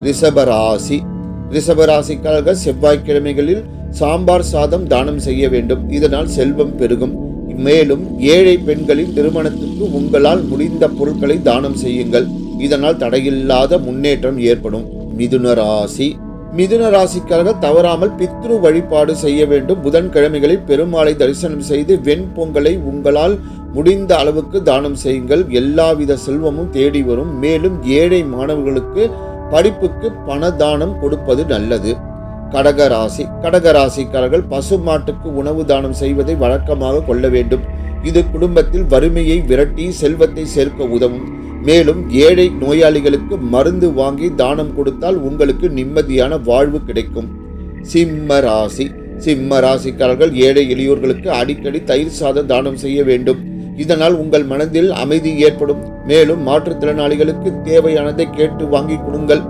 ரிஷபராசி. ரிஷபராசிக்காரர்கள் செவ்வாய்க்கிழமைகளில் சாம்பார் சாதம் தானம் செய்ய வேண்டும். இதனால் செல்வம் பெருகும். மேலும் ஏழை பெண்களின் திருமணத்துக்கு உங்களால் முடிந்த பொருட்களை தானம் செய்யுங்கள். இதனால் தடையில்லாத முன்னேற்றம் ஏற்படும். மிதுன ராசி. மிதுன ராசிக்காரர்கள் தவறாமல் பித்ரு வழிபாடு செய்ய வேண்டும். புதன்கிழமைகளில் பெருமாளை தரிசனம் செய்து வெண்பொங்கலை உங்களால் முடிந்த அளவுக்கு தானம் செய்யுங்கள். எல்லாவித செல்வமும் தேடி வரும். மேலும் ஏழை மாணவர்களுக்கு படிப்புக்கு பண தானம் கொடுப்பது நல்லது. கடகராசி. கடகராசிக்காரர்கள் பசுமாட்டுக்கு உணவு தானம் செய்வதை வழக்கமாக கொள்ள வேண்டும். இது குடும்பத்தில் வறுமையை விரட்டி செல்வத்தை சேர்க்க உதவும். மேலும் ஏழை நோயாளிகளுக்கு மருந்து வாங்கி தானம் கொடுத்தால் உங்களுக்கு நிம்மதியான வாழ்வு கிடைக்கும். சிம்ம ராசி. சிம்ம ராசிக்காரர்கள் ஏழை எளியோர்களுக்கு அடிக்கடி தயிர் சாதம் தானம் செய்ய வேண்டும். இதனால் உங்கள் மனதில் அமைதி ஏற்படும். மேலும் மாற்றுத்திறனாளிகளுக்கு தேவையானதை கேட்டு வாங்கி கொடுங்கள்.